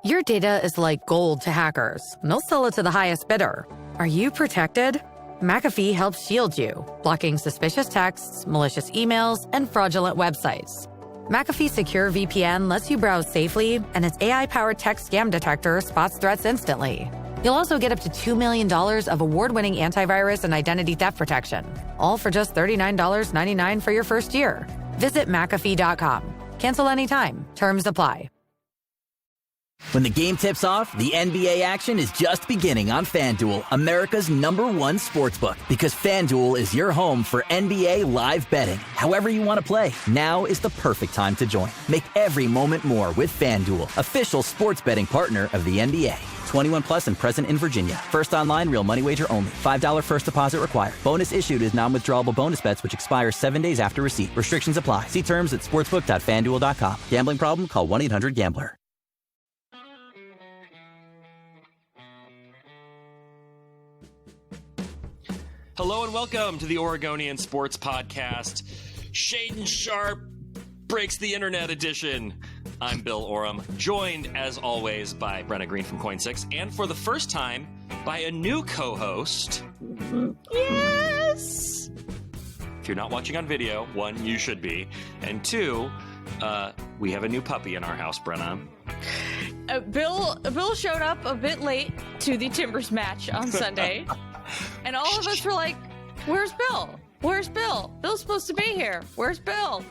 Your data is like gold to hackers, and they'll sell it to the highest bidder. Are you protected? McAfee helps shield you, blocking suspicious texts, malicious emails, and fraudulent websites. McAfee Secure VPN lets you browse safely, and its AI-powered text scam detector spots threats instantly. You'll also get up to $2 million of award-winning antivirus and identity theft protection, all for just $39.99 for your first year. Visit McAfee.com. Cancel anytime. Terms apply. When the game tips off, the NBA action is just beginning on FanDuel, America's #1 sportsbook. Because FanDuel is your home for NBA live betting. However you want to play, now is the perfect time to join. Make every moment more with FanDuel, official sports betting partner of the NBA. 21 plus and present in Virginia. First online, real money wager only. $5 first deposit required. Bonus issued is non-withdrawable bonus bets which expire 7 days after receipt. Restrictions apply. See terms at sportsbook.fanduel.com. Gambling problem? Call 1-800-GAMBLER. Hello and welcome to the Oregonian Sports Podcast. Shaedon Sharpe breaks the internet edition. I'm Bill Oram, joined as always by Brenna Greene from Coin6, and for the first time by a new co-host. Yes! If you're not watching on video, one, you should be, and two, we have a new puppy in our house, Brenna. Bill showed up a bit late to the Timbers match on Sunday. And all of us were like, where's Bill? Where's Bill? Bill's supposed to be here. Where's Bill?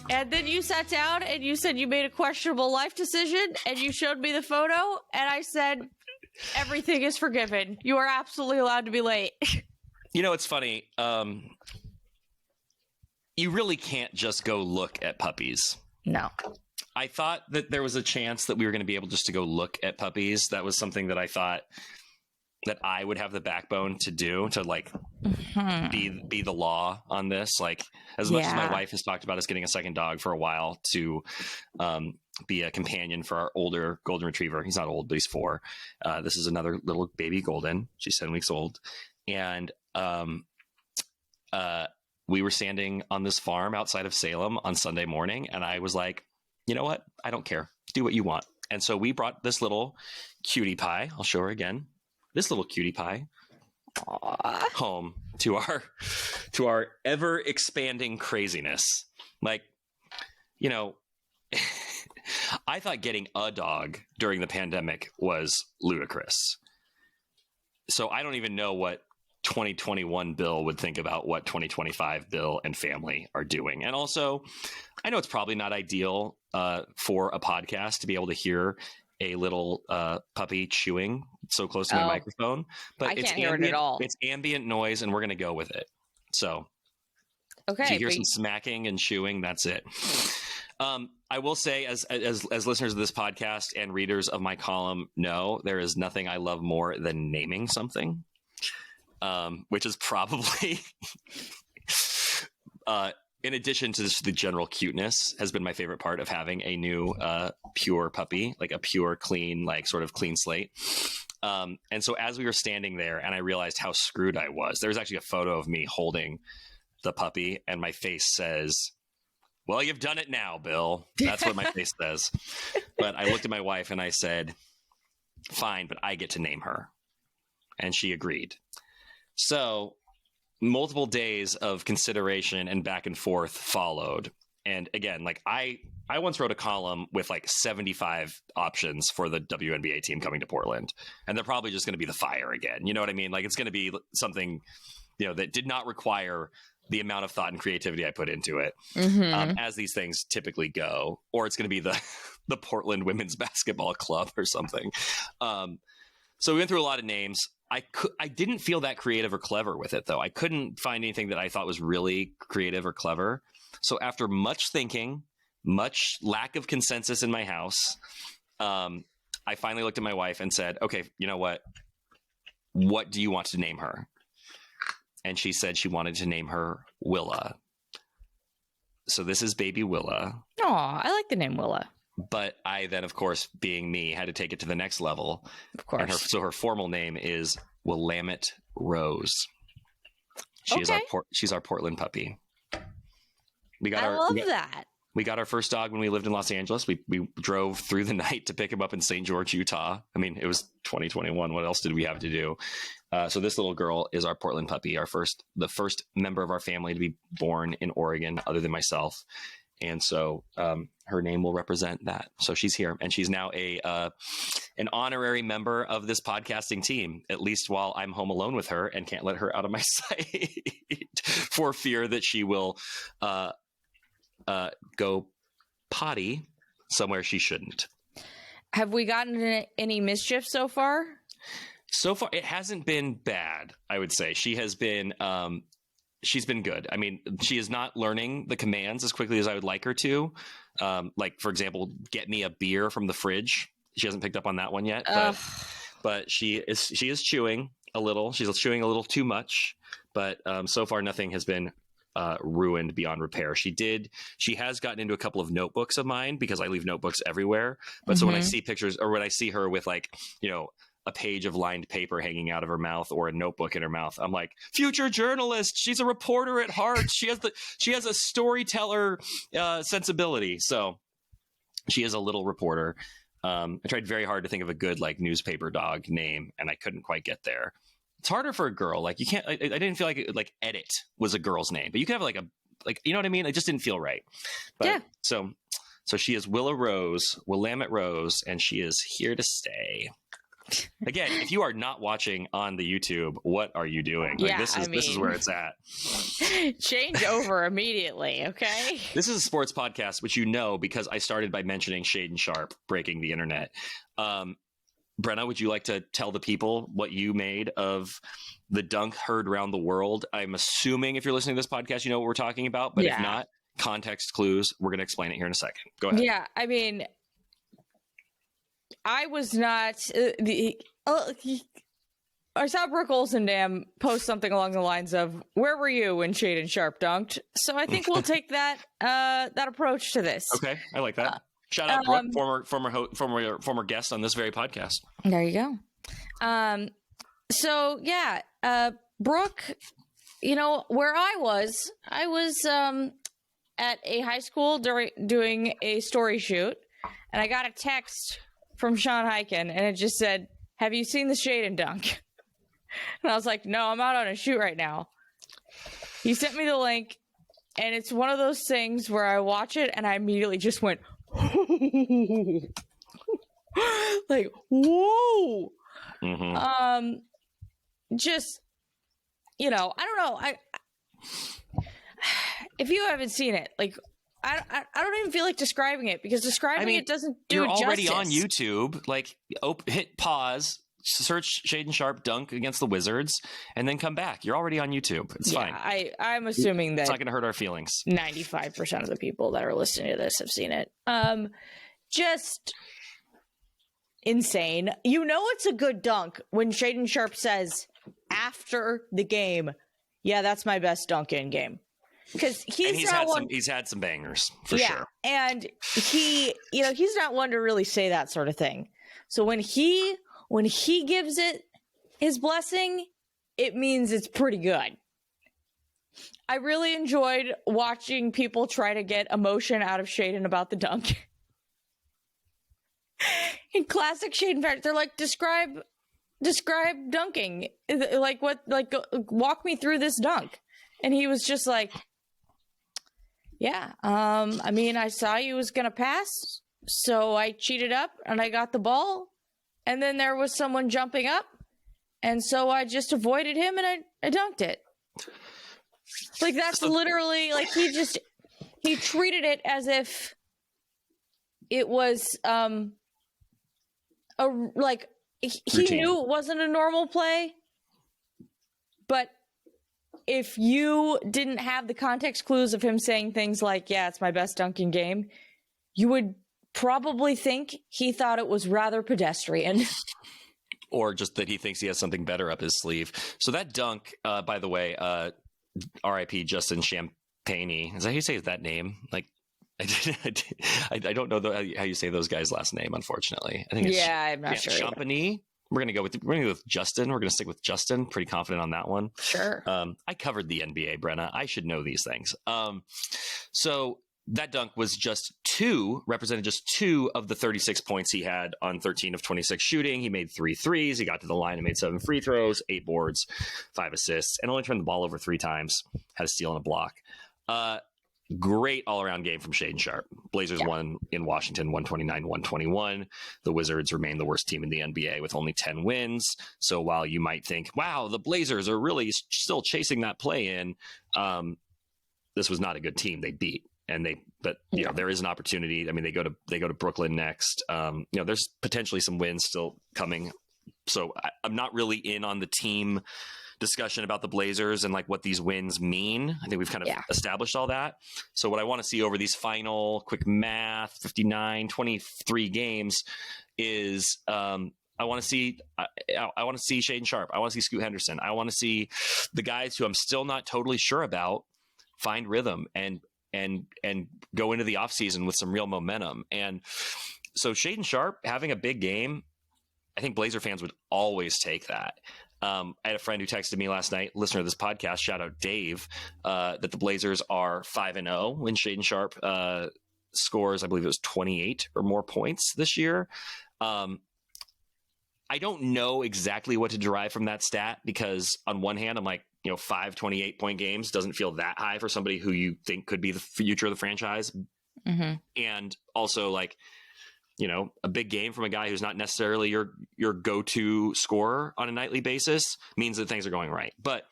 And then you sat down and you said you made a questionable life decision and you showed me the photo and I said, everything is forgiven. You are absolutely allowed to be late. You know, it's funny. You really can't just go look at puppies. No. I thought that there was a chance that we were going to be able just to go look at puppies. That was something that I thought that I would have the backbone to do, to like be the law on this. Like, as much as my wife has talked about us getting a second dog for a while to be a companion for our older golden retriever. He's not old, but he's 4. This is another little baby golden. She's 7 weeks old. And we were standing on this farm outside of Salem on Sunday morning. And I was like, you know what? I don't care. Do what you want. And so we brought this little cutie pie. I'll show her again. This little cutie pie home to our ever expanding craziness. Like, you know, I thought getting a dog during the pandemic was ludicrous. So I don't even know what 2021 Bill would think about what 2025 Bill and family are doing. And also, I know it's probably not ideal for a podcast to be able to hear a little puppy chewing so close to my microphone, but I can't hear it at all. It's ambient noise, and we're going to go with it. So, okay, if you hear some smacking and chewing, that's it. I will say, as listeners of this podcast and readers of my column know, there is nothing I love more than naming something, which is probably. In addition to just the general cuteness, has been my favorite part of having a new pure puppy, like a pure, clean, like sort of clean slate. And so as we were standing there and I realized how screwed I was, there's actually a photo of me holding the puppy and my face says, well, you've done it now, Bill. That's what my face says. But I looked at my wife and I said, fine, but I get to name her. And she agreed. So multiple days of consideration and back and forth followed. And again, like I once wrote a column with like 75 options for the WNBA team coming to Portland. And they're probably just going to be the Fire again. You know what I mean? Like it's going to be something, you know, that did not require the amount of thought and creativity I put into it, as these things typically go. Or it's going to be the Portland Women's Basketball Club or something. So we went through a lot of names. I didn't feel that creative or clever with it, though. I couldn't find anything that I thought was really creative or clever. So after much thinking, much lack of consensus in my house, I finally looked at my wife and said, okay, you know what? What do you want to name her? And she said she wanted to name her Willa. So this is baby Willa. Oh, I like the name Willa. But I then, of course, being me, had to take it to the next level. Of course. And so her formal name is Willamette Rose. She's our Portland puppy. I love that. We got our first dog when we lived in Los Angeles. We drove through the night to pick him up in St. George, Utah. I mean, it was 2021. What else did we have to do? So this little girl is our Portland puppy, the first member of our family to be born in Oregon, other than myself. And so her name will represent that. So she's here, and she's now an honorary member of this podcasting team, at least while I'm home alone with her and can't let her out of my sight for fear that she will go potty somewhere she shouldn't. Have we gotten any mischief so far? So far, it hasn't been bad, I would say. She has been, she's been good. I mean, she is not learning the commands as quickly as I would like her to. Like, for example, get me a beer from the fridge. She hasn't picked up on that one yet, but she is chewing a little. She's chewing a little too much, but so far nothing has been ruined beyond repair. She has gotten into a couple of notebooks of mine because I leave notebooks everywhere. But so when I see pictures, or when I see her with, like, you know, a page of lined paper hanging out of her mouth or a notebook in her mouth, I'm like, future journalist. She's a reporter at heart. She has a storyteller sensibility. So she is a little reporter. I tried very hard to think of a good, like, newspaper dog name, and I couldn't quite get there. It's harder for a girl. Like, you can't, I didn't feel like Edit was a girl's name, but you could have like, you know what I mean? It just didn't feel right. But yeah. So she is Willamette Rose, and she is here to stay. Again, if you are not watching on the YouTube, what are you doing? Like, this is where it's at. Change over immediately, okay? This is a sports podcast, which you know because I started by mentioning Shaedon Sharpe breaking the internet. Brenna, would you like to tell the people what you made of the dunk heard around the world? I'm assuming if you're listening to this podcast, you know what we're talking about, but if not, context clues. We're going to explain it here in a second. Go ahead. Yeah, I mean, I was not I saw Brooke Olsendam post something along the lines of, "Where were you when Shaedon Sharpe dunked?" So I think we'll take that approach to this. Okay, I like that. Shout out Brooke, former guest on this very podcast. There you go. So yeah, Brooke, you know, where I was at a high school doing a story shoot, and I got a text from Sean Hyken, and it just said, "Have you seen the Shaedon dunk?" And I was like, "No, I'm out on a shoot right now." He sent me the link, and it's one of those things where I watch it and I immediately just went, like, whoa. Mm-hmm. Just, you know, I don't know. If you haven't seen it, like, I don't even feel like describing it, because describing it doesn't do it justice. You're already on YouTube. Like, hit pause, search Shaedon Sharpe dunk against the Wizards, and then come back. You're already on YouTube. It's fine. I'm assuming that it's not going to hurt our feelings. 95% of the people that are listening to this have seen it. Just insane. You know it's a good dunk when Shaedon Sharpe says after the game, "Yeah, that's my best dunk in game." Because he's had some bangers for sure. And he's not one to really say that sort of thing. So when he gives it his blessing, it means it's pretty good. I really enjoyed watching people try to get emotion out of Shaedon about the dunk. In classic Shaedon fashion, they're like, describe dunking. Like, walk me through this dunk. And he was just like, "Yeah, I mean, I saw you was going to pass, so I cheated up and I got the ball. And then there was someone jumping up, and so I just avoided him and I dunked it." Like, that's literally, like, he treated it as if it was, he knew it wasn't a normal play, but if you didn't have the context clues of him saying things like, "Yeah, it's my best dunking game," you would probably think he thought it was rather pedestrian. Or just that he thinks he has something better up his sleeve. So that dunk, by the way, R.I.P. Jackson Shelstad. Is that how you say that name? Like, I don't know how you say those guys' last name, unfortunately. I think it's I'm not sure. Champagny. We're gonna go with Justin. We're gonna stick with Justin. Pretty confident on that one. Sure. I covered the NBA, Brenna. I should know these things. So that dunk was represented just 2 of the 36 points he had on 13 of 26 shooting. He made 3 threes. He got to the line and made 7 free throws, 8 boards, 5 assists, and only turned the ball over 3 times. Had a steal and a block. Great all-around game from Shaedon Sharpe. Blazers won in Washington 129-121. The Wizards remain the worst team in the NBA with only 10 wins. So while you might think, wow, the Blazers are really still chasing that play-in, this was not a good team they beat. But there is an opportunity. I mean, they go to Brooklyn next. There's potentially some wins still coming. So I'm not really in on the team discussion about the Blazers and like what these wins mean. I think we've kind of established all that. So what I want to see over these final quick math 23 games is I want to see Shaedon Sharpe. I want to see Scoot Henderson. I want to see the guys who I'm still not totally sure about find rhythm and go into the offseason with some real momentum. And so Shaedon Sharpe having a big game, I think Blazer fans would always take that. I had a friend who texted me last night, listener to this podcast, shout out Dave, that the Blazers are 5-0 when Shaedon Sharpe scores, I believe it was 28 or more points this year. I don't know exactly what to derive from that stat because on one hand, I'm like, 5 28-point games doesn't feel that high for somebody who you think could be the future of the franchise. Mm-hmm. And also like, a big game from a guy who's not necessarily your go-to scorer on a nightly basis means that things are going right. But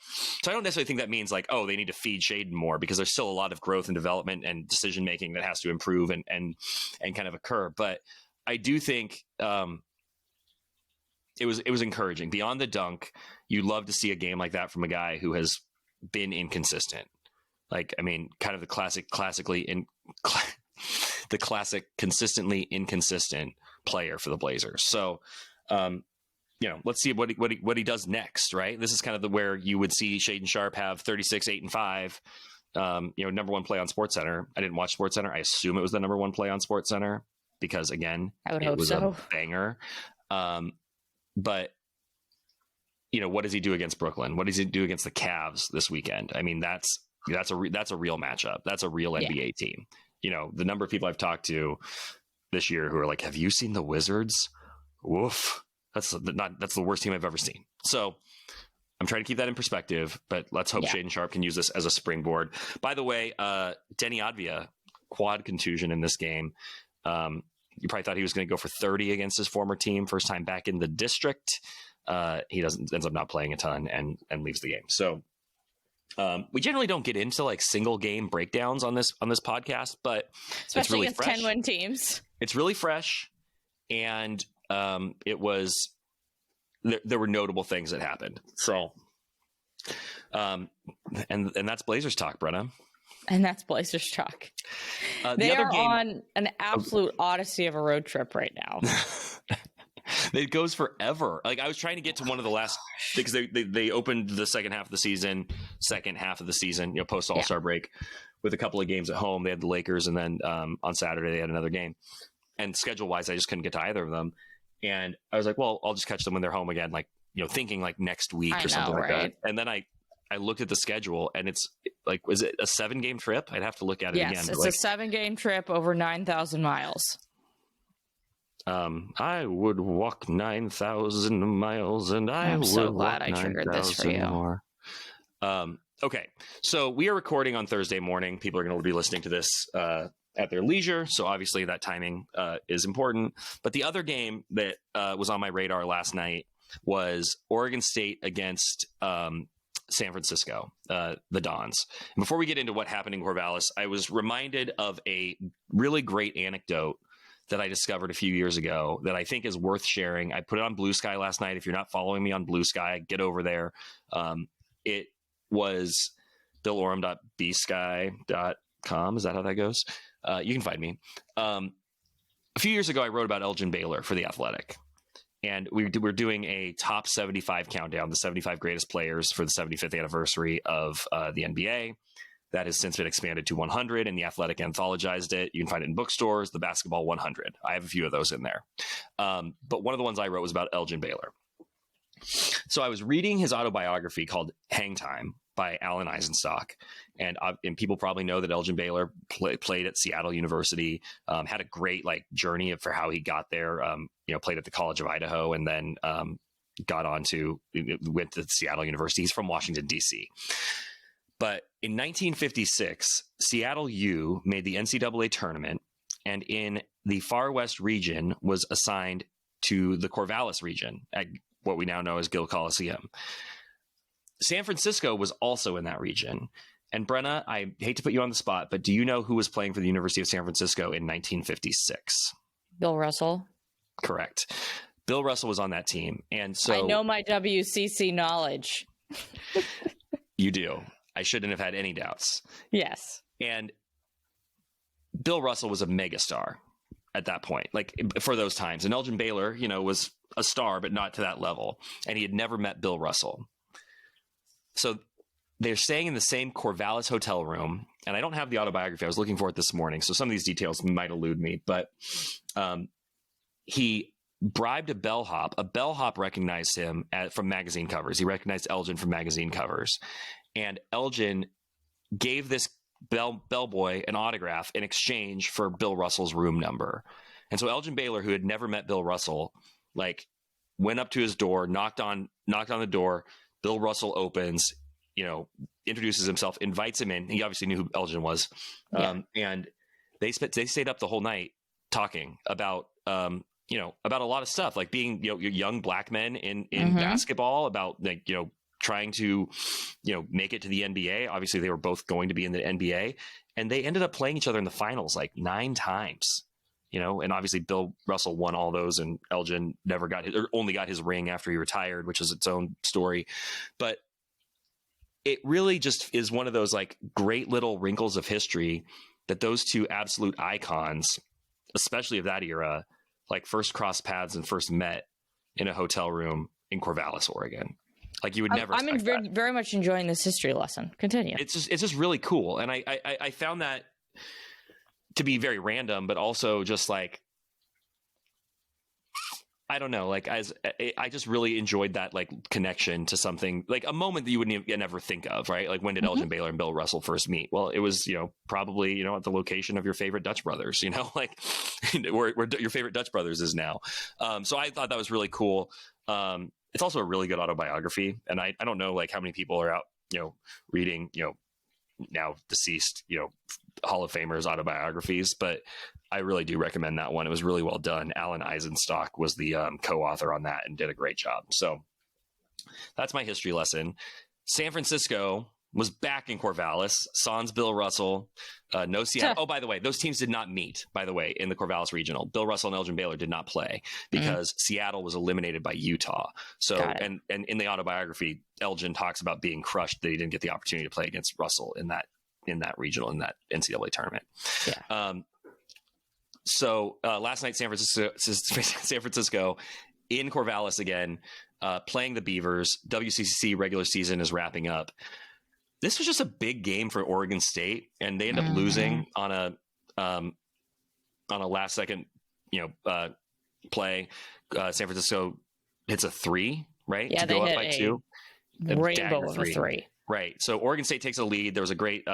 so I don't necessarily think that means like, oh, they need to feed Shaedon more because there's still a lot of growth and development and decision-making that has to improve and kind of occur. But I do think it was encouraging. Beyond the dunk, you love to see a game like that from a guy who has been inconsistent. Like, I mean, kind of the classic consistently inconsistent player for the Blazers. So, let's see what he does next, right? This is kind of where you would see Shaedon Sharpe have 36, 8 and 5, number 1 play on SportsCenter. I didn't watch SportsCenter. I assume it was the number 1 play on SportsCenter because again, it was a banger. But what does he do against Brooklyn? What does he do against the Cavs this weekend? I mean, that's a real matchup. That's a real NBA team. The number of people I've talked to this year who are like, have you seen the Wizards? Woof. That's the worst team I've ever seen. So I'm trying to keep that in perspective, but let's hope Shaedon Sharpe can use this as a springboard. By the way, Denny Advia, quad contusion in this game. You probably thought he was going to go for 30 against his former team. First time back in the district. He ends up not playing a ton and leaves the game. So we generally don't get into like single game breakdowns on this podcast, but especially it's really against fresh. 10-win teams. It's really fresh, and there were notable things that happened. So, and that's Blazers talk, Brenna. And that's Blazers talk. They are on an absolute odyssey of a road trip right now. It goes forever. Like I was trying to get to one of the last because they opened the second half of the season, post All-Star break with a couple of games at home. They had the Lakers, and then on Saturday they had another game. And schedule wise, I just couldn't get to either of them. And I was like, well, I'll just catch them when they're home again, like thinking like next week or something like that. And then I looked at the schedule, and it's like, was it a 7-game trip? I'd have to look at it again. Yes, it's a 7-game trip over 9,000 miles. I would walk 9,000 miles, and I'm so glad I triggered this for you. More. Okay, so we are recording on Thursday morning. People are going to be listening to this at their leisure, so obviously that timing is important. But the other game that was on my radar last night was Oregon State against San Francisco, the Dons. And before we get into what happened in Corvallis, I was reminded of a really great anecdote that I discovered a few years ago that I think is worth sharing. I put it on Blue Sky last night. If you're not following me on Blue Sky, get over there. It was billoram.bsky.com. Is that how that goes? You can find me. A few years ago, I wrote about Elgin Baylor for The Athletic. And we're doing a top 75 countdown, the 75 greatest players for the 75th anniversary of the NBA. That has since been expanded to 100, and The Athletic anthologized it. You can find it in bookstores, the Basketball 100. I have a few of those in there. But one of the ones I wrote was about Elgin Baylor. So I was reading his autobiography called Hang Time by Alan Eisenstock. And people probably know that Elgin Baylor played at Seattle University, had a great journey for how he got there, played at the College of Idaho, and then went to Seattle University. He's from Washington, D.C. But in 1956, Seattle U made the NCAA tournament, and in the Far West region was assigned to the Corvallis region at what we now know as Gill Coliseum. San Francisco was also in that region. And Brenna, I hate to put you on the spot, but do you know who was playing for the University of San Francisco in 1956? Bill Russell. Correct. Bill Russell was on that team. And so I know my WCC knowledge. You do. I shouldn't have had any doubts. Yes. And Bill Russell was a megastar at that point, for those times. And Elgin Baylor, was a star, but not to that level. And he had never met Bill Russell. So they're staying in the same Corvallis hotel room. And I don't have the autobiography. I was looking for it this morning, so some of these details might elude me. But he bribed a bellhop. A bellhop recognized him from magazine covers. He recognized Elgin from magazine covers. And Elgin gave this bellboy an autograph in exchange for Bill Russell's room number. And so Elgin Baylor, who had never met Bill Russell, went up to his door, knocked on the door. Bill Russell opens, introduces himself, invites him in. He obviously knew who Elgin was. Yeah. And they stayed up the whole night talking about, about a lot of stuff, like being, young black men in basketball, about trying to, make it to the NBA. Obviously they were both going to be in the NBA, and they ended up playing each other in the finals 9 times, and obviously Bill Russell won all those, and Elgin only got his ring after he retired, which is its own story. But it really just is one of those great little wrinkles of history that those two absolute icons, especially of that era, first crossed paths and first met in a hotel room in Corvallis, Oregon. You would never. I'm very much enjoying this history lesson. Continue. It's just really cool, and I found that to be very random, but also just I don't know, I just really enjoyed that connection to something, a moment that you wouldn't even ever think of, right? When did Elgin Baylor and Bill Russell first meet? Well, it was probably at the location of your favorite Dutch brothers, where your favorite Dutch brothers is now. So I thought that was really cool. It's also a really good autobiography, and I don't know how many people are out reading now deceased Hall of Famers autobiographies, but I really do recommend that one. It was really well done. Alan Eisenstock was the co-author on that and did a great job. So that's my history lesson. San Francisco was back in Corvallis. Sans Bill Russell, no Seattle. Oh, by the way, those teams did not meet, by the way, in the Corvallis Regional. Bill Russell and Elgin Baylor did not play because Seattle was eliminated by Utah. So, and in the autobiography, Elgin talks about being crushed that he didn't get the opportunity to play against Russell in that regional, in that NCAA tournament. Yeah. So last night, San Francisco in Corvallis again, playing the Beavers. WCCC regular season is wrapping up. This was just a big game for Oregon State, and they end up losing on a last second, play. San Francisco hits a 3, right? Yeah, to go up by 2. Rainbow of a 3. Right. So Oregon State takes a lead. There was a great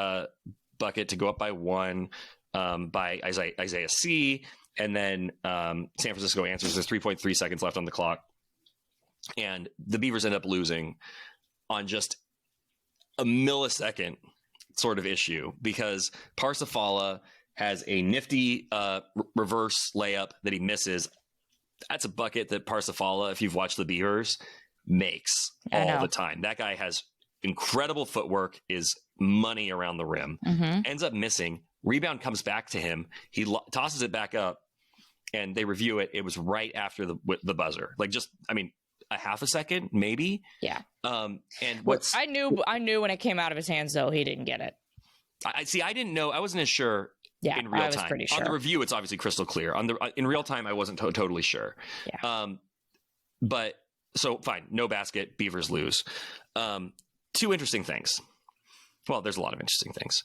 bucket to go up by 1 by Isaiah C. And then San Francisco answers. There's 3.3 seconds left on the clock. And the Beavers end up losing on just a millisecond sort of issue, because Parsifala has a nifty reverse layup that he misses. That's a bucket that Parsifala, if you've watched the Beavers, makes all the time. That guy has incredible footwork, is money around the rim, ends up missing. Rebound comes back to him. He tosses it back up, and they review it. It was right after the buzzer. A half a second, maybe. Yeah. And I knew when it came out of his hands, though, he didn't get it. I didn't know. I wasn't as sure. Yeah, in real time. I was pretty sure. On the review, it's obviously crystal clear. In real time, I wasn't totally sure. Yeah. But so fine, no basket. Beavers lose. 2 interesting things. Well, there's a lot of interesting things.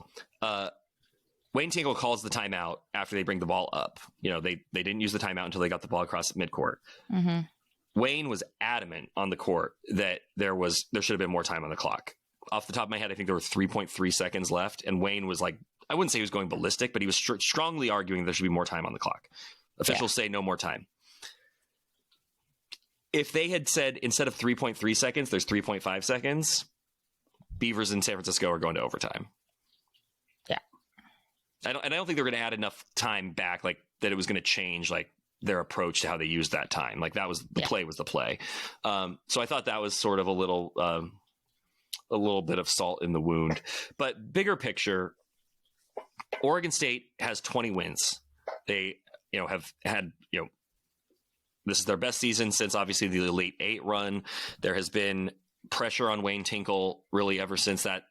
Wayne Tingle calls the timeout after they bring the ball up. They didn't use the timeout until they got the ball across midcourt. Wayne was adamant on the court that there should have been more time on the clock. Off the top of my head, I think there were 3.3 seconds left, and Wayne was like, I wouldn't say he was going ballistic, but he was strongly arguing there should be more time on the clock. Officials say no more time. If they had said instead of 3.3 seconds, there's 3.5 seconds, Beavers in San Francisco are going to overtime. Yeah. I don't think they're going to add enough time back, like that it was going to change like their approach to how they used that time. Like that was the play was the play. So I thought that was sort of a little bit of salt in the wound. But bigger picture, Oregon State has 20 wins. They, have had, this is their best season since obviously the Elite Eight run. There has been pressure on Wayne Tinkle really ever since that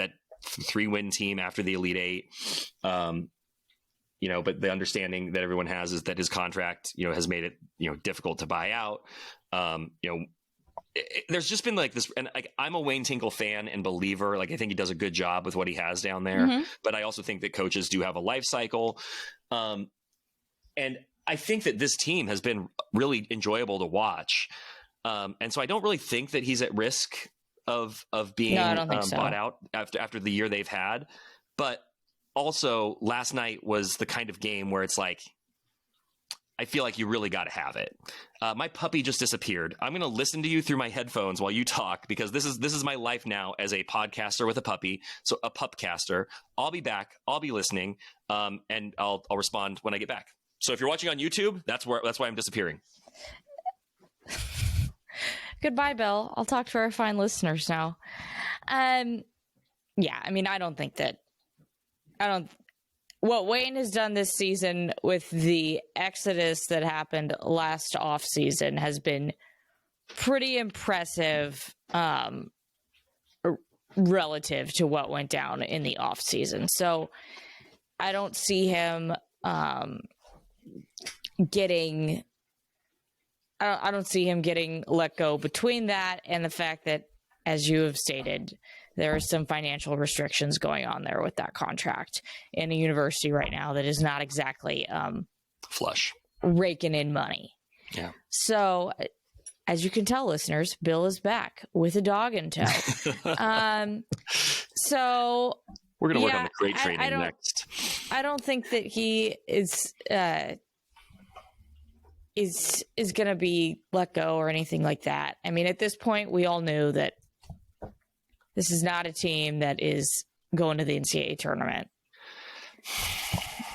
3-win team after the Elite Eight. But the understanding that everyone has is that his contract, has made it, difficult to buy out. There's just been like this, and like I'm a Wayne Tinkle fan and believer. Like I think he does a good job with what he has down there, but I also think that coaches do have a life cycle. And I think that this team has been really enjoyable to watch. And so I don't really think that he's at risk of being bought out after the year they've had. But also last night was the kind of game where it's like, I feel like you really got to have it. My puppy just disappeared. I'm going to listen to you through my headphones while you talk, because this is my life now as a podcaster with a puppy. So a pupcaster. I'll be back. I'll be listening, and I'll respond when I get back. So if you're watching on YouTube, that's why I'm disappearing. Goodbye, Bill. I'll talk to our fine listeners now. Yeah, I mean, what Wayne has done this season with the exodus that happened last offseason has been pretty impressive relative to what went down in the offseason. So I don't see him getting let go between that and the fact that, as you have stated, there are some financial restrictions going on there with that contract in a university right now that is not exactly flush, raking in money. Yeah. So, as you can tell, listeners, Bill is back with a dog in tow. So we're going to work on the crate training next. I don't think that he is going to be let go or anything like that. I mean, at this point, we all knew that this is not a team that is going to the NCAA tournament.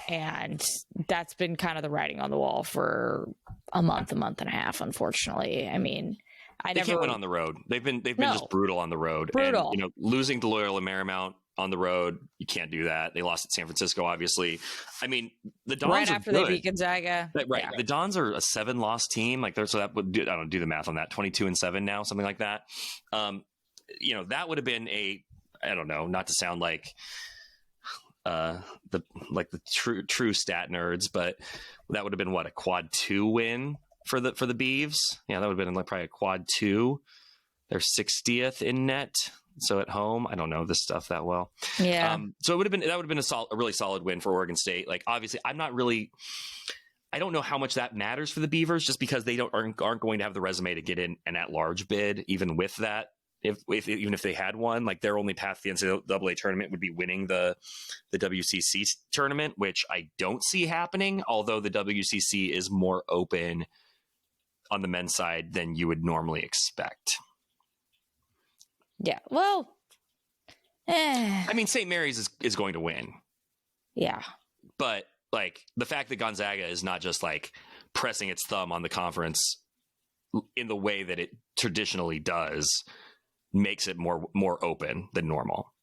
And that's been kind of the writing on the wall for a month and a half, unfortunately. I mean, they can't win on the road. They've been just brutal on the road. Brutal. And, losing to Loyola Marymount on the road, you can't do that. They lost at San Francisco, obviously. I mean, the Dons right are after good. They beat Gonzaga. Right. Yeah. The Dons are a 7-loss team. Like so that would I don't do the math on that. 22-7 now, something like that. That would have been I don't know, not to sound like the true stat nerds, but that would have been a quad 2 win for the Beavs. Yeah, that would have been like probably a quad 2. They're 60th in net. So at home, I don't know this stuff that well. Yeah. So that would have been a really solid win for Oregon State. Like obviously, I don't know how much that matters for the Beavers, just because they aren't going to have the resume to get in an at-large bid, even with that. Even if they had one, like their only path to the NCAA tournament would be winning the WCC tournament, which I don't see happening. Although the WCC is more open on the men's side than you would normally expect. Yeah. Well, I mean, St. Mary's is going to win. Yeah. But like the fact that Gonzaga is not just like pressing its thumb on the conference in the way that it traditionally does makes it more open than normal.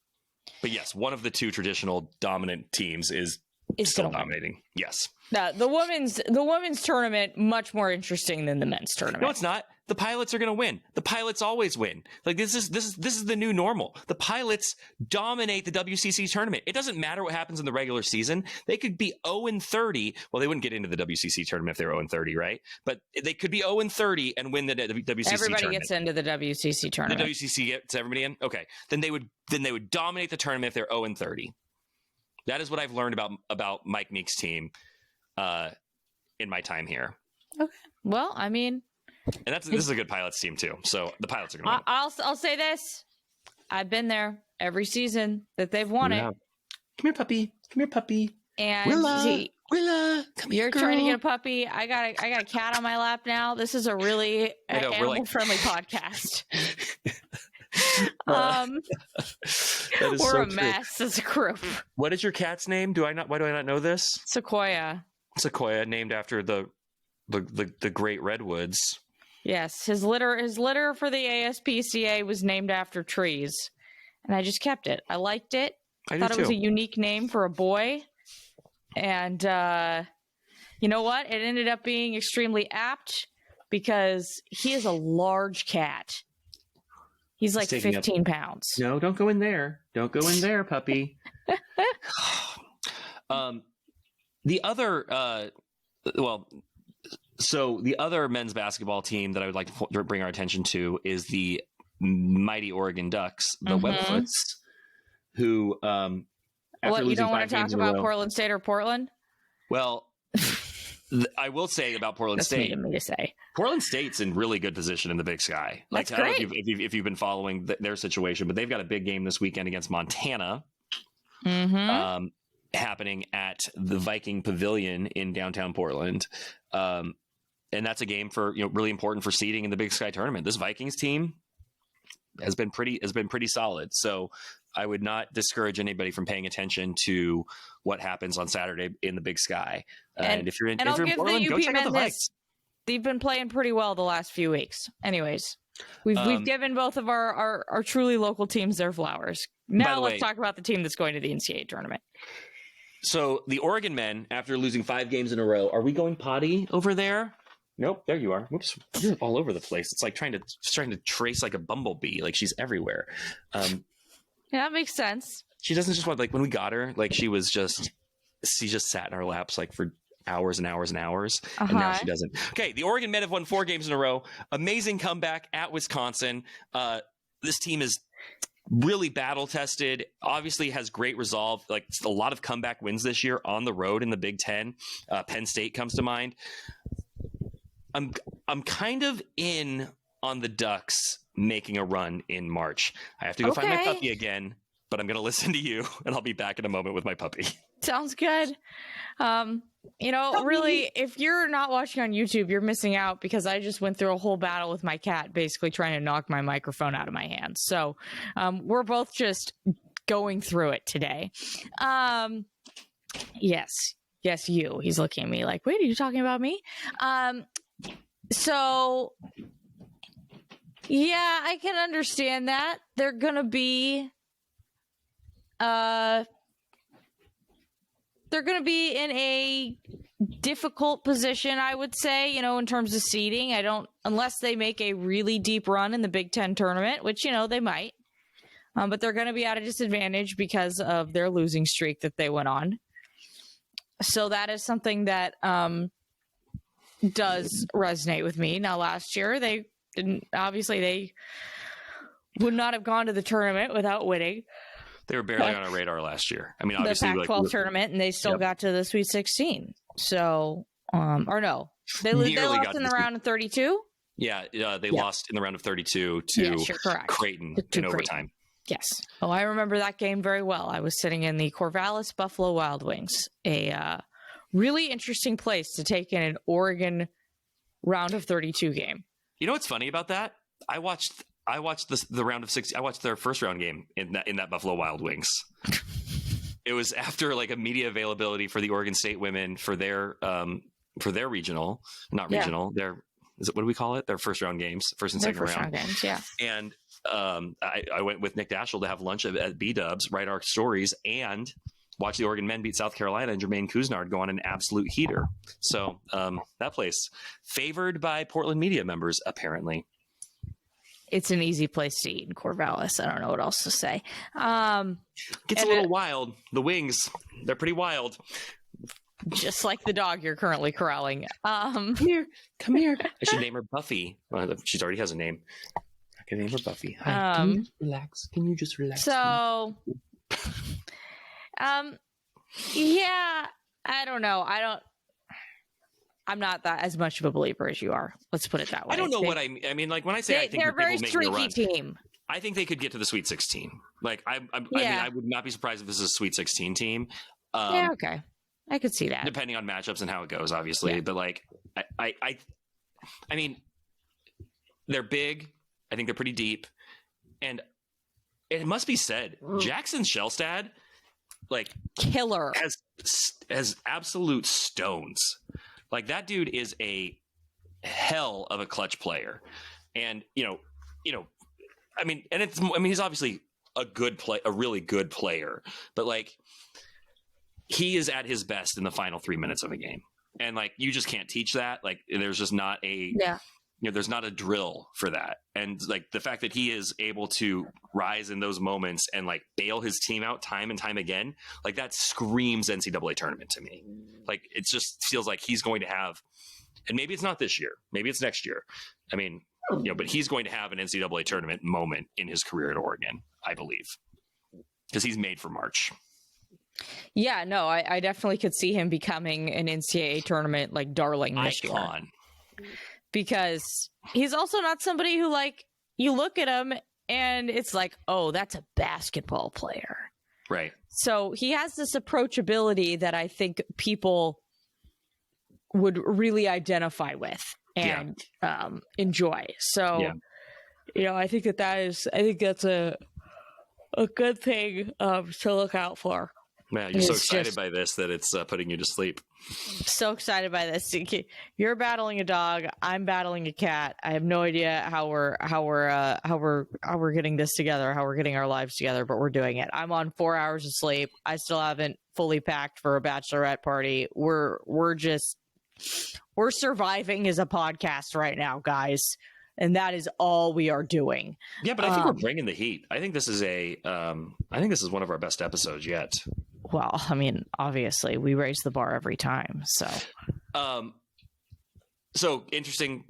But yes, one of the two traditional dominant teams is still dominating. Yes. The women's tournament much more interesting than the men's tournament. No, it's not. The Pilots are going to win. The Pilots always win. Like this is the new normal. The Pilots dominate the WCC tournament. It doesn't matter what happens in the regular season. They could be 0-30. Well, they wouldn't get into the WCC tournament if they were 0-30, right? But they could be 0-30 and win the WCC Everybody tournament. Gets into the WCC tournament. The WCC gets everybody in. Okay, then they would dominate the tournament if they're 0-30. That is what I've learned about Mike Meek's team in my time here. Okay. Well, I mean, and this is a good Pilots team too. So the Pilots are going to win. I'll say this: I've been there every season that they've won it. Come here, puppy. Come here, puppy. And Willa, come here, you're girl. trying to get a puppy. I got a cat on my lap now. This is a really animal-friendly podcast. We're so a mess as a group. What is your cat's name? Why do I not know this? Sequoia, named after the great redwoods. Yes, his litter for the ASPCA was named after trees, and I just kept it. I liked it. I thought it was a unique name for a boy, and you know what? It ended up being extremely apt because he is a large cat. He's like 15 pounds. No, don't go in there. Don't go in there, puppy. The other men's basketball team that I would like to bring our attention to is the mighty Oregon Ducks, the Webfoots, who what, you don't want to talk about Portland State or Portland? Well, I will say about Portland State. That's me to say. Portland State's in really good position in the Big Sky. That's great. I don't know if you've been following their situation, but they've got a big game this weekend against Montana, happening at the Viking Pavilion in downtown Portland, and that's a game for really important for seeding in the Big Sky tournament. This Vikings team has been pretty solid. So I would not discourage anybody from paying attention to what happens on Saturday in the Big Sky. And if you're in Portland, go check out the Vikes. They've been playing pretty well the last few weeks. Anyways, we've given both of our truly local teams their flowers. Now let's talk about the team that's going to the NCAA tournament. So the Oregon men, after losing 5 games in a row, are we going potty over there? Nope, there you are. Whoops, you're all over the place. It's like trying to trace like a bumblebee. Like she's everywhere. Yeah, that makes sense. She doesn't just want, like, when we got her, like she just sat in our laps like for hours and hours and hours, and now she doesn't. Okay, the Oregon men have won 4 games in a row. Amazing comeback at Wisconsin. This team is really battle tested, obviously has great resolve, like a lot of comeback wins this year on the road in the Big Ten. Penn State comes to mind. I'm kind of in on the Ducks making a run in March. I have to go find my puppy again, but I'm going to listen to you, and I'll be back in a moment with my puppy. Sounds good. Really, if you're not watching on YouTube, you're missing out because I just went through a whole battle with my cat, basically trying to knock my microphone out of my hands. So we're both just going through it today. Yes, you. He's looking at me like, wait, are you talking about me? So, yeah, I can understand that. They're going to be in a difficult position, I would say, in terms of seeding. Unless they make a really deep run in the Big Ten tournament, which, they might. But they're going to be at a disadvantage because of their losing streak that they went on. So that is something that does resonate with me. Now, last year, they would not have gone to the tournament without winning. They were barely on our radar last year. I mean, obviously, the Pac-12 tournament, and they still got to the Sweet 16. So, or no, they lost in the round of 32. Yeah, they lost in the round of 32 to Creighton in overtime. Yes. Oh, I remember that game very well. I was sitting in the Corvallis Buffalo Wild Wings, a really interesting place to take in an Oregon round of 32 game. You know what's funny about that? I watched the round of 60. I watched their first round game in that Buffalo Wild Wings. It was after like a media availability for the Oregon State women for their regional, not regional. What do we call it? Their first round games, first and second round games. Yeah. And I went with Nick Dashel to have lunch at B-Dubs, write our stories, and watch the Oregon men beat South Carolina and Jermaine Couisnard go on an absolute heater. So that place favored by Portland media members, apparently. It's an easy place to eat in Corvallis. I don't know what else to say. Gets a little wild. The Wings, they're pretty wild. Just like the dog you're currently corralling. Come here. I should name her Buffy. Well, she already has a name. I can name her Buffy. Hi, can you relax? Can you just relax? So, yeah, I don't know. I'm not that as much of a believer as you are. Let's put it that way. I don't know what I mean. I mean, like when I say I think they're a very streaky team. I think they could get to the Sweet 16. Like I mean, I would not be surprised if this is a Sweet 16 team. Yeah, okay, I could see that. Depending on matchups and how it goes, obviously. But like, I mean, they're big. I think they're pretty deep, and it must be said, Jackson Shelstad, like killer, has absolute stones. Like that dude is a hell of a clutch player, and you know, I mean, he's obviously a really good player, but like he is at his best in the final 3 minutes of a game, and like you just can't teach that. Like there's just not there's not a drill for that, and like the fact that he is able to rise in those moments and like bail his team out time and time again, like that screams NCAA tournament to me. Like it just feels like he's going to have, and maybe it's not this year, maybe it's next year. I mean, but he's going to have an NCAA tournament moment in his career at Oregon, I believe, because he's made for March. Yeah, no, I definitely could see him becoming an NCAA tournament like darling this year. Because he's also not somebody who like you look at him and it's like, oh, that's a basketball player. Right. So he has this approachability that I think people would really identify with and enjoy. So, I think that's a good thing to look out for. Man, you're so excited by this that it's putting you to sleep. So excited by this. You're battling a dog. I'm battling a cat. I have no idea how we're getting this together, how we're getting our lives together, but we're doing it. I'm on 4 hours of sleep. I still haven't fully packed for a bachelorette party. We're surviving as a podcast right now, guys. And that is all we are doing. Yeah, but I think we're bringing the heat. I think this is one of our best episodes yet. Well, I mean, obviously, we raise the bar every time. So interesting.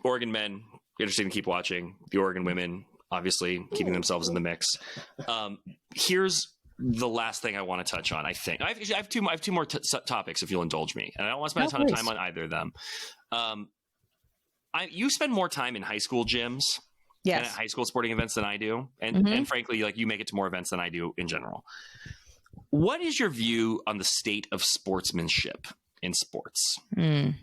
Oregon men, interesting to keep watching. The Oregon women, obviously, keeping themselves in the mix. Here's the last thing I want to touch on. I think I have two more topics, if you'll indulge me, and I don't want to spend a ton of time on either of them. You spend more time in high school gyms and at high school sporting events than I do. And frankly, like you make it to more events than I do in general. What is your view on the state of sportsmanship in sports? I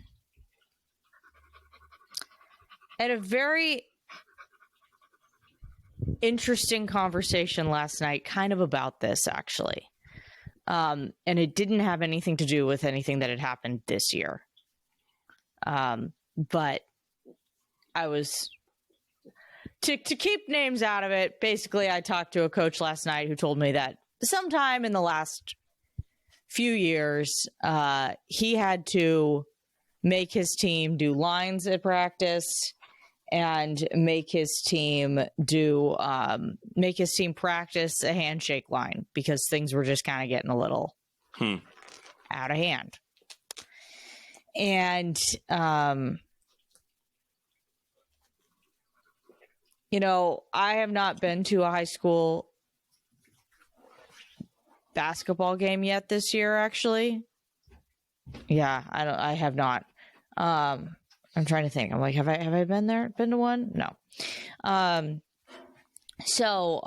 had a very interesting conversation last night, kind of about this, actually. And it didn't have anything to do with anything that had happened this year. But I was to keep names out of it. Basically, I talked to a coach last night who told me that sometime in the last few years, he had to make his team do lines at practice and make his team practice a handshake line because things were just kind of getting a little out of hand. And, I have not been to a high school basketball game yet this year, actually. Yeah, I have not. I'm trying to think. I'm like, have I been there? Been to one? No. So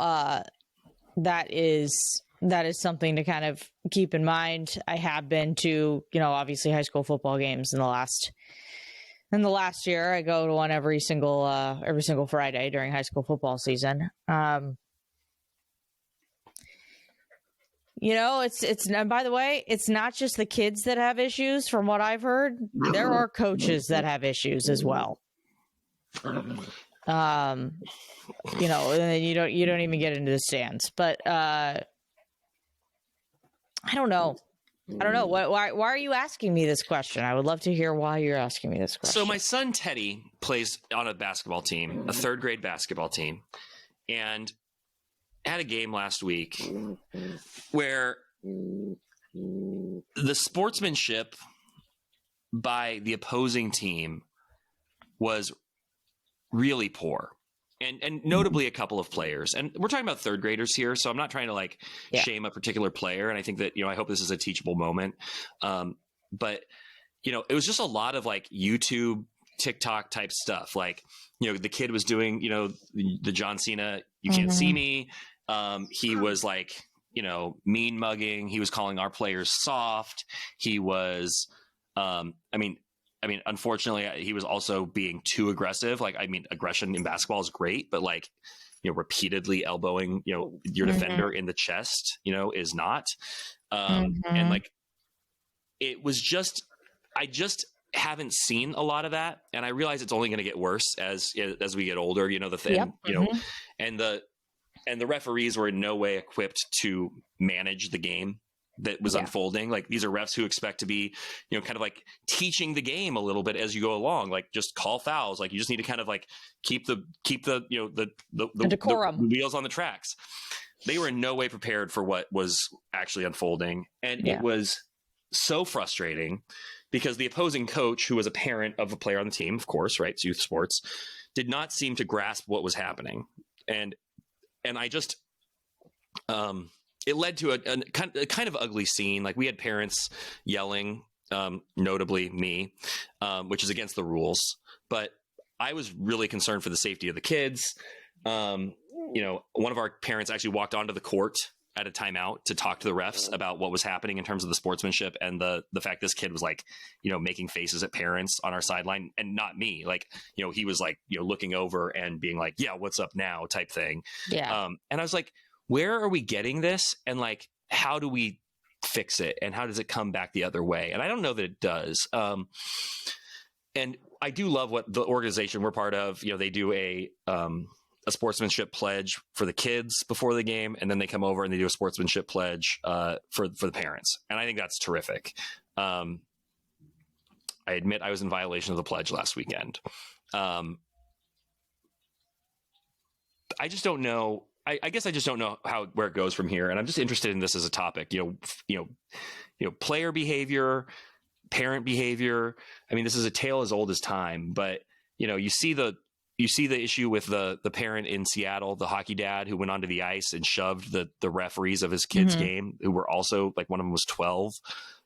that is something to kind of keep in mind. I have been to, obviously high school football games in the last year. I go to one every single Friday during high school football season. It's and by the way, it's not just the kids that have issues. From what I've heard, there are coaches that have issues as well. And then you don't even get into the stands. But I don't know. Why are you asking me this question? I would love to hear why you're asking me this question. So my son Teddy plays on a basketball team, a third grade basketball team, and had a game last week where the sportsmanship by the opposing team was really poor. And notably a couple of players. And we're talking about third graders here, so I'm not trying to shame a particular player. And I think that, I hope this is a teachable moment. But it was just a lot of like YouTube, TikTok type stuff. Like, the kid was doing, the John Cena, you can't see me. He was like, mean mugging. He was calling our players soft. He was, unfortunately, he was also being too aggressive. Like, aggression in basketball is great, but like, repeatedly elbowing, your defender in the chest, is not. And like, it was just, I just haven't seen a lot of that. And I realize it's only going to get worse as we get older, the thing, and the referees were in no way equipped to manage the game that was unfolding. Like, these are refs who expect to be, kind of like teaching the game a little bit as you go along, like just call fouls. Like, you just need to kind of like keep the decorum, the wheels on the tracks. They were in no way prepared for what was actually unfolding. And it was so frustrating because the opposing coach, who was a parent of a player on the team, of course, right? It's youth sports, did not seem to grasp what was happening. And I just, it led to a kind of ugly scene. Like, we had parents yelling, notably me, which is against the rules, but I was really concerned for the safety of the kids. One of our parents actually walked onto the court at a timeout to talk to the refs about what was happening in terms of the sportsmanship and the fact this kid was like, making faces at parents on our sideline, and not me. Like, he was like, looking over and being like, yeah, what's up now type thing. Yeah. And I was like, where are we getting this? And like, how do we fix it? And how does it come back the other way? And I don't know that it does. And I do love what the organization we're part of, they do a sportsmanship pledge for the kids before the game, and then they come over and they do a sportsmanship pledge for the parents, and I think that's terrific. I admit I was in violation of the pledge last weekend. I just don't know. I guess I just don't know where it goes from here, and I'm just interested in this as a topic. Player behavior, parent behavior. I mean, this is a tale as old as time, but you see the issue with the parent in Seattle, the hockey dad who went onto the ice and shoved the referees of his kid's game, who were also like, one of them was 12,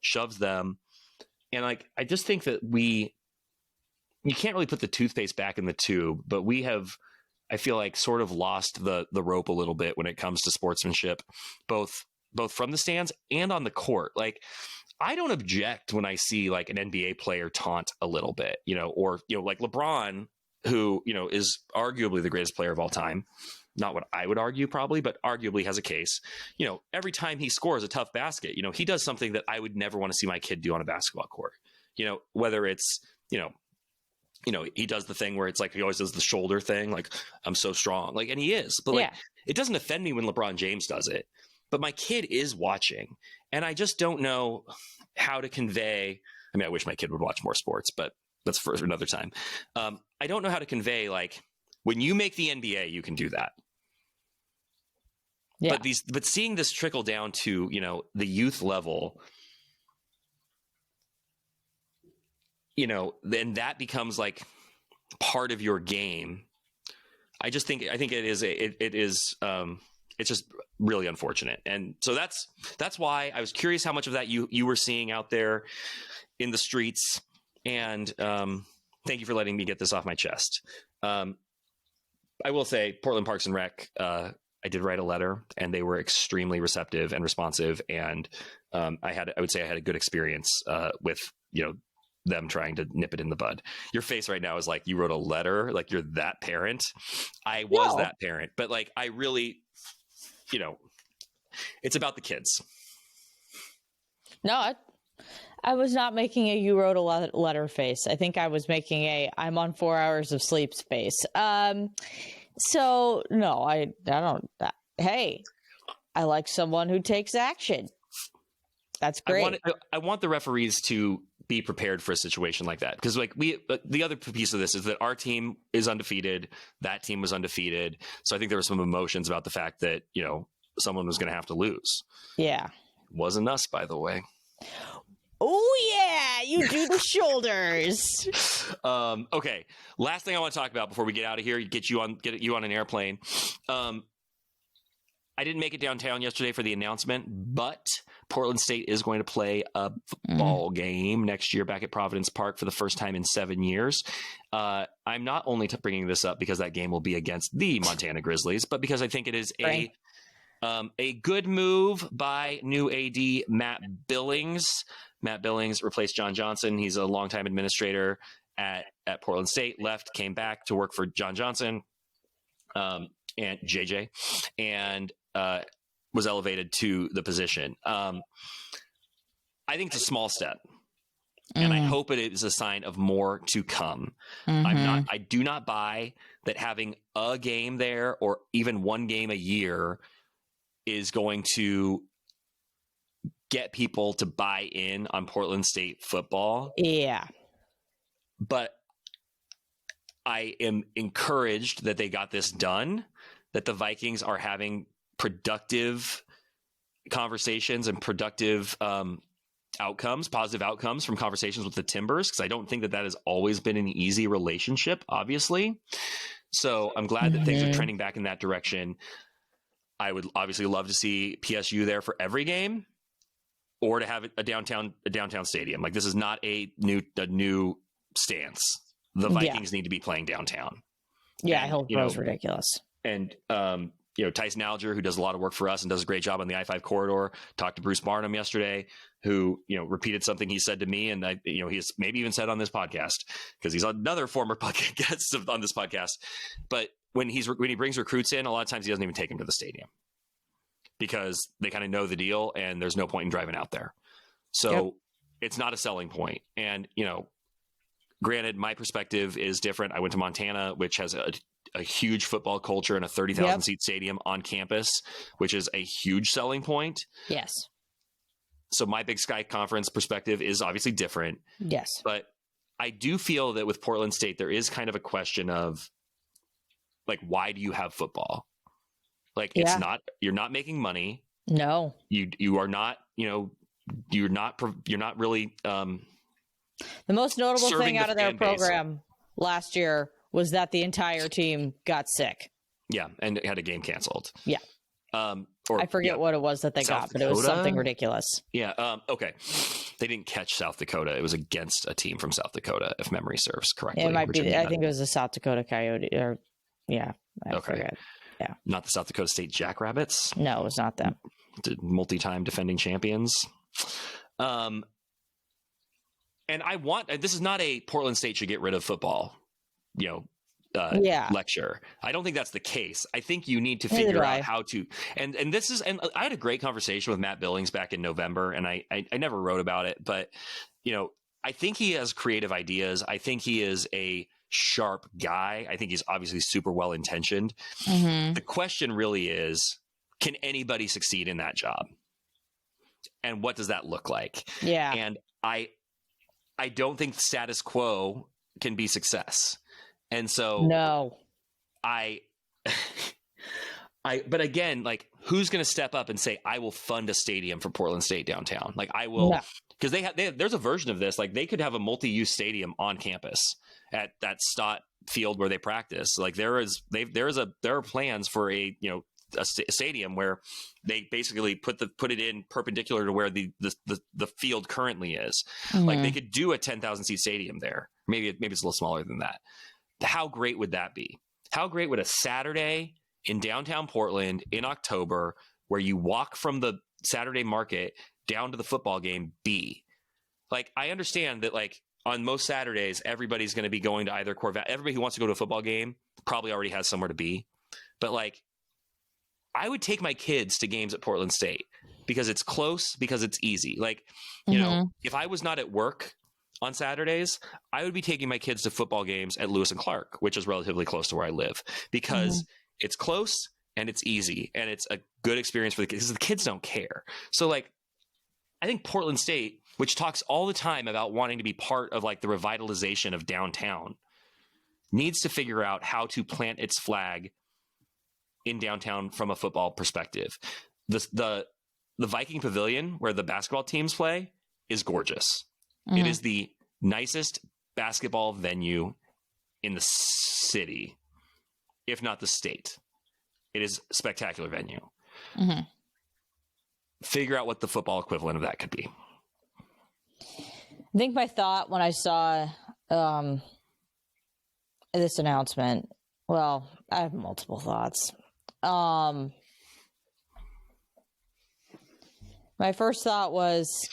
shoves them. And like, I just think that you can't really put the toothpaste back in the tube, but we have, I feel like, sort of lost the rope a little bit when it comes to sportsmanship, both from the stands and on the court. Like, I don't object when I see like an NBA player taunt a little bit, or, like LeBron, who, is arguably the greatest player of all time. Not what I would argue probably, but arguably has a case. Every time he scores a tough basket, he does something that I would never want to see my kid do on a basketball court. Whether it's, he does the thing where it's like, he always does the shoulder thing. Like, I'm so strong. Like, and he is, but like, it doesn't offend me when LeBron James does it, but my kid is watching, and I just don't know how to convey. I mean, I wish my kid would watch more sports, but that's for another time. I don't know how to convey, like, when you make the NBA, you can do that. Yeah. But seeing this trickle down to, the youth level, then that becomes like part of your game. I think it is, it's just really unfortunate. And so that's why I was curious how much of that you were seeing out there in the streets. And thank you for letting me get this off my chest. I will say, Portland Parks and Rec, I did write a letter, and they were extremely receptive and responsive. And I would say I had a good experience with, them trying to nip it in the bud. Your face right now is like, you wrote a letter, like you're that parent. I was that parent, but like, I really, it's about the kids. No, I was not making a you wrote a letter face. I think I was making I'm on 4 hours of sleep space. So no, I don't. Hey, I like someone who takes action. That's great. I want the referees to be prepared for a situation like that, because like the other piece of this is that our team is undefeated. That team was undefeated. So I think there were some emotions about the fact that, someone was going to have to lose. Yeah. Wasn't us, by the way. Oh yeah, you do the shoulders. Okay. Last thing I want to talk about before we get out of here, get you on an airplane. I didn't make it downtown yesterday for the announcement, but Portland State is going to play a football game next year back at Providence Park for the first time in 7 years. I'm not only bringing this up because that game will be against the Montana Grizzlies, but because I think it is a good move by new AD Matt Billings. Matt Billings replaced John Johnson. He's a longtime administrator at Portland State, left, came back to work for John Johnson and JJ, and was elevated to the position. I think it's a small step, and I hope it is a sign of more to come. I do not buy that having a game there or even one game a year is going to get people to buy in on Portland State football. Yeah. But I am encouraged that they got this done, that the Vikings are having productive conversations and productive outcomes, positive outcomes from conversations with the Timbers, because I don't think that has always been an easy relationship, obviously. So I'm glad that things are trending back in that direction. I would obviously love to see PSU there for every game, or to have a downtown stadium. Like, this is not a new stance. The Vikings need to be playing downtown. Yeah, Hillsboro's ridiculous. And Tyson Alger, who does a lot of work for us and does a great job on the I-5 corridor, talked to Bruce Barnum yesterday, who repeated something he said to me, and he's maybe even said on this podcast, because he's another former guest on this podcast. But when he brings recruits in, a lot of times he doesn't even take them to the stadium because they kind of know the deal, and there's no point in driving out there. So it's not a selling point. And granted, my perspective is different. I went to Montana, which has a huge football culture and a 30,000 seat stadium on campus, which is a huge selling point. Yes. So my Big Sky Conference perspective is obviously different. Yes. But I do feel that with Portland State, there is kind of a question of, like, why do you have football? Like, it's not, you're not making money. No. You are not, you're not really the most notable thing out of their program last year was that the entire team got sick. Yeah, and had a game canceled. Yeah. I forget what it was that they got, but it was something ridiculous. Yeah. Okay. They didn't catch South Dakota. It was against a team from South Dakota, if memory serves correctly. It might be. I think it was the South Dakota Coyote. I forget. Yeah. Not the South Dakota State Jackrabbits? No, it was not them. Multi-time defending champions. And this is not a Portland State should get rid of football, lecture. I don't think that's the case. I think you need to figure out how to, and I had a great conversation with Matt Billings back in November, and I never wrote about it, but I think he has creative ideas. I think he is a sharp guy. I think he's obviously super well intentioned. The question really is, can anybody succeed in that job? And what does that look like? Yeah. And I don't think the status quo can be success. And so no, but again, like, who's going to step up and say, I will fund a stadium for Portland State downtown? Like, I will, because there's a version of this. Like, they could have a multi-use stadium on campus at that Stott field where they practice. Like, there are plans for a stadium where they basically put it in perpendicular to where the field currently is. Like, they could do a 10,000 seat stadium there. Maybe it's a little smaller than that. How great would that be? How great would a Saturday in downtown Portland in October, where you walk from the Saturday market down to the football game, be? Like, I understand that, like, on most Saturdays, everybody's going to be going to either Corvallis. Everybody who wants to go to a football game probably already has somewhere to be. But, like, I would take my kids to games at Portland State because it's close, because it's easy. Like, if I was not at work on Saturdays, I would be taking my kids to football games at Lewis and Clark, which is relatively close to where I live, because it's close and it's easy and it's a good experience for the kids, because the kids don't care. So, like, I think Portland State, which talks all the time about wanting to be part of, like, the revitalization of downtown, needs to figure out how to plant its flag in downtown from a football perspective. The Viking Pavilion, where the basketball teams play, is gorgeous. It is the nicest basketball venue in the city, if not the state. It is a spectacular venue. Mm-hmm. Figure out what the football equivalent of that could be. I think my thought when I saw this announcement, well, I have multiple thoughts. My first thought was,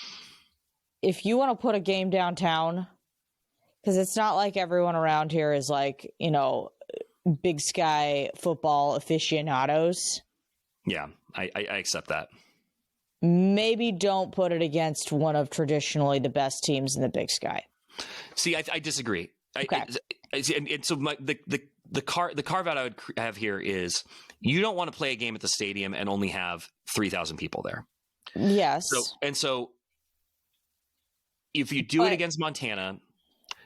if you want to put a game downtown, because it's not like everyone around here is like, you know, Big Sky football aficionados. Yeah, I accept that. Maybe don't put it against one of traditionally the best teams in the Big Sky. See, I disagree. Okay. And so the carve out I would have here is, you don't want to play a game at the stadium and only have 3,000 people there. Yes. So if you do it against Montana,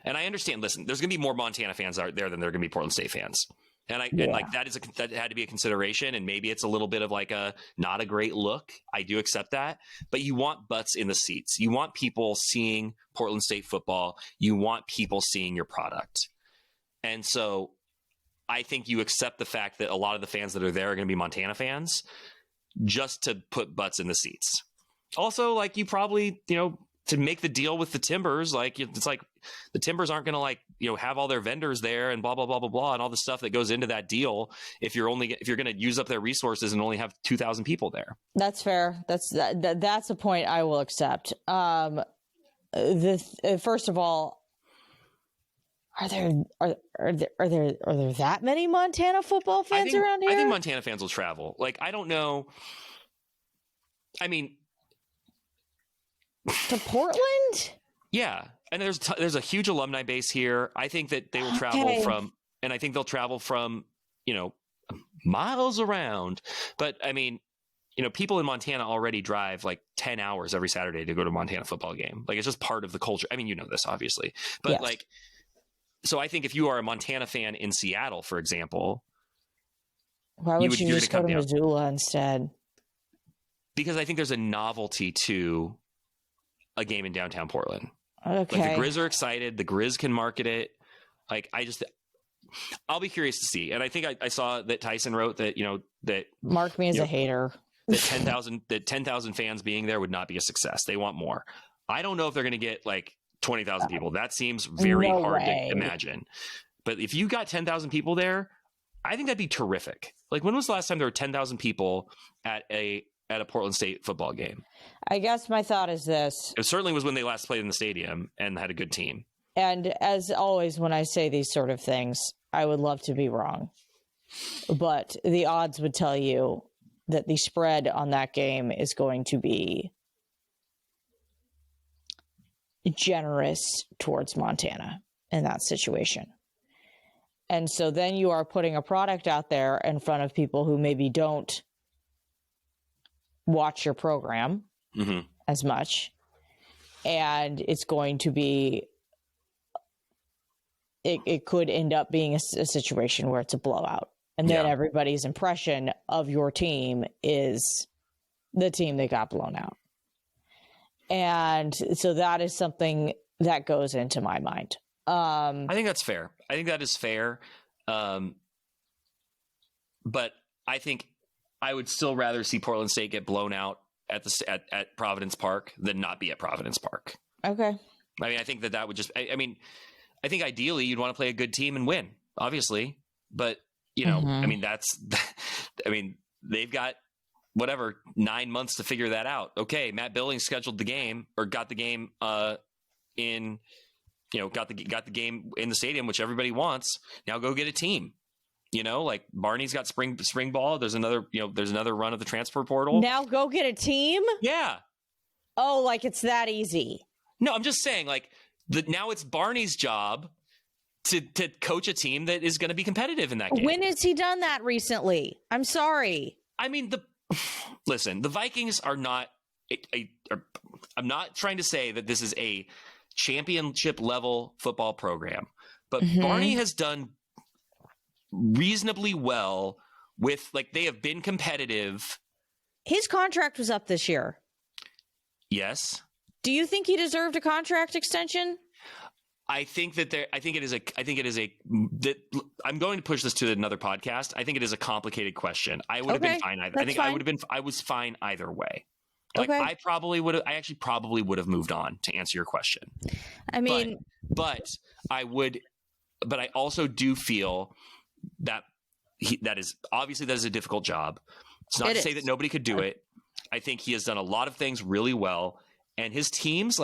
and I understand, listen, there's going to be more Montana fans out there than there are going to be Portland State fans. And that had to be a consideration, and maybe it's a little bit of like not a great look. I do accept that, but you want butts in the seats. You want people seeing Portland State football. You want people seeing your product. And so I think you accept the fact that a lot of the fans that are there are going to be Montana fans, just to put butts in the seats. Also, like, you probably, you know, to make the deal with the Timbers, like, it's like the Timbers aren't going to, like, you know, have all their vendors there and blah, blah, blah, blah, blah, and all the stuff that goes into that deal if you're going to use up their resources and only have 2,000 people there. That's fair. That's a point I will accept. First of all, are there that many Montana football fans around here? I think Montana fans will travel. Like, I don't know. I mean, to Portland? Yeah. And there's a huge alumni base here. I think that they will travel from, you know, miles around. But I mean, you know, people in Montana already drive like 10 hours every Saturday to go to a Montana football game. Like, it's just part of the culture. I mean, you know this, obviously. But yes. Like, so I think if you are a Montana fan in Seattle, for example, why would you just go to Missoula instead? Because I think there's a novelty to a game in downtown Portland. Okay. Like, the Grizz are excited. The Grizz can market it. Like, I'll be curious to see. And I think I saw that Tyson wrote that, you know, that mark me as a hater. That 10,000 fans being there would not be a success. They want more. I don't know if they're going to get like 20,000 people. That seems very hard to imagine. But if you got 10,000 people there, I think that'd be terrific. Like, when was the last time there were 10,000 people at a Portland State football game? I guess my thought is this. It certainly was when they last played in the stadium and had a good team. And as always, when I say these sort of things, I would love to be wrong. But the odds would tell you that the spread on that game is going to be generous towards Montana in that situation. And so then you are putting a product out there in front of people who maybe don't watch your program as much. And it's going to be, it could end up being a situation where it's a blowout. And then everybody's impression of your team is the team that got blown out. And so that is something that goes into my mind. I think that's fair. I think that is fair. But I think I would still rather see Portland State get blown out at Providence Park than not be at Providence Park. Okay. I mean, I think that would just, I mean, I think ideally you'd want to play a good team and win, obviously. But, you know, I mean, they've got 9 months to figure that out. Okay, Matt Billings scheduled the game, or got the game got the game in the stadium, which everybody wants. Now go get a team. You know, like, Barney's got spring ball. There's another run of the transfer portal. Now go get a team? Yeah. Oh, like it's that easy. No, I'm just saying, like, now it's Barney's job to coach a team that is going to be I'm in that game. When has he done that recently? I'm sorry. I mean, listen, the Vikings are not I'm not trying to say that this is a championship level football program, but Barney has done reasonably well with, like, they have been competitive. His contract was up this year. Yes. Do you think he deserved a contract extension? I think it is that I'm going to push this to another podcast. I think it is a complicated question. I would have been fine either. I was fine either way. Like I actually probably would have moved on to answer your question. I mean, but I also do feel that that is a difficult job. It's not to say that nobody could do it. I think he has done a lot of things really well, and his teams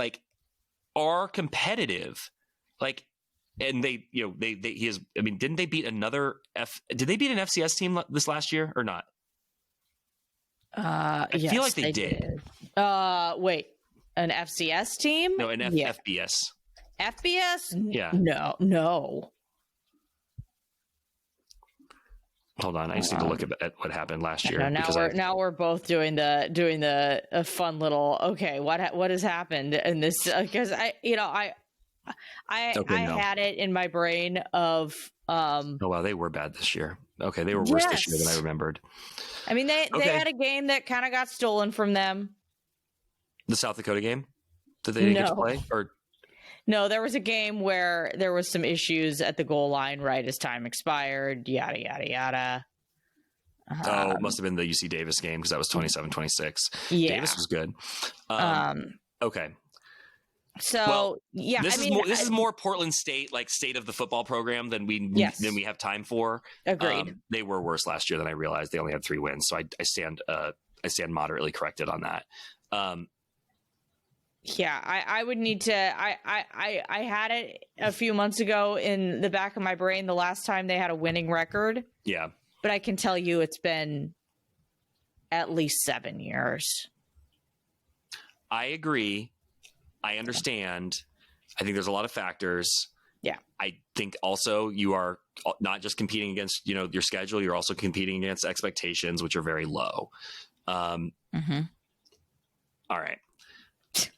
are competitive. And he is. I mean, didn't they beat did they beat an FCS team this last year or not? I feel like they did. Wait, an FCS team? No, an FBS. FBS? Yeah. No. Hold on, I just need to look at what happened last year. Now we're both doing the fun little. Okay, what has happened in this? Because I had it in my brain of. Oh wow, they were bad this year. Okay, they were worse this year than I remembered. I mean, they had a game that kind of got stolen from them. The South Dakota game that they didn't get to play, or. No, there was a game where there was some issues at the goal line right as time expired, yada, yada, yada. It must have been the UC Davis game because that was 27-26. Yeah. Davis was good. Okay. So, this is more Portland State, state of the football program than we have time for. Agreed. They were worse last year than I realized. They only had 3 wins. So I stand moderately corrected on that. Yeah, I would need to. I had it a few months ago in the back of my brain the last time they had a winning record. Yeah. But I can tell you it's been at least 7 years. I agree. I understand. I think there's a lot of factors. Yeah. I think also you are not just competing against, your schedule. You're also competing against expectations, which are very low. All right.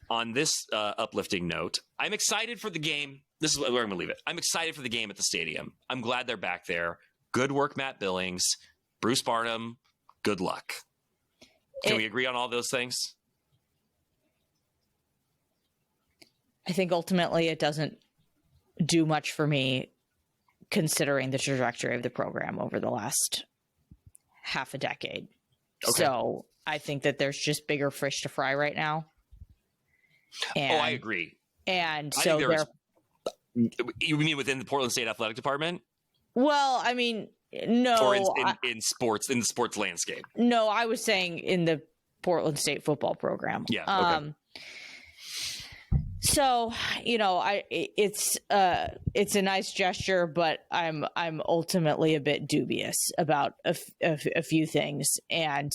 On this uplifting note, I'm excited for the game. This is where I'm going to leave it. I'm excited for the game at the stadium. I'm glad they're back there. Good work, Matt Billings, Bruce Barnum. Good luck. Can we agree on all those things? I think ultimately it doesn't do much for me considering the trajectory of the program over the last half a decade. Okay. So I think that there's just bigger fish to fry right now. I agree. And so you mean within the Portland State Athletic Department? Well, I mean, no. Or in sports, in the sports landscape? No, I was saying in the Portland State football program. Yeah. Okay. So, it's a nice gesture, but I'm ultimately a bit dubious about a few things. And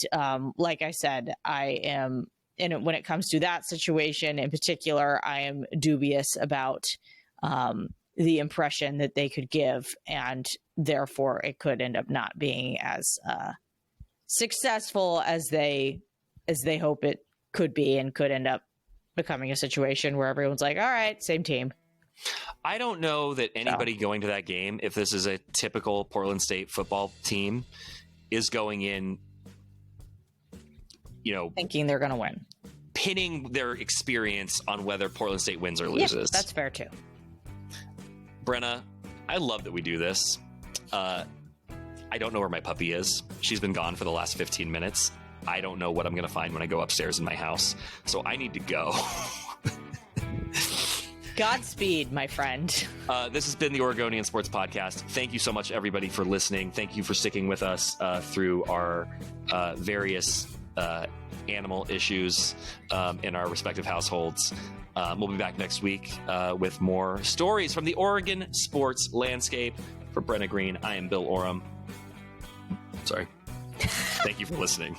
like I said, I am. And when it comes to that situation in particular, I am dubious about the impression that they could give, and therefore it could end up not being as successful as they hope it could be, and could end up becoming a situation where everyone's like, all right, same team. I don't know that anybody going to that game, if this is a typical Portland State football team, is going in, thinking they're going to win, pinning their experience on whether Portland State wins or loses. Yep, that's fair too. Brenna, I love that we do this. I don't know where my puppy is. She's been gone for the last 15 minutes. I don't know what I'm going to find when I go upstairs in my house. So I need to go. Godspeed, my friend. This has been the Oregonian Sports Podcast. Thank you so much, everybody, for listening. Thank you for sticking with us through our various animal issues in our respective households. We'll be back next week with more stories from the Oregon sports landscape. For Brenna Greene, I am Bill Oram. Sorry. Thank you for listening.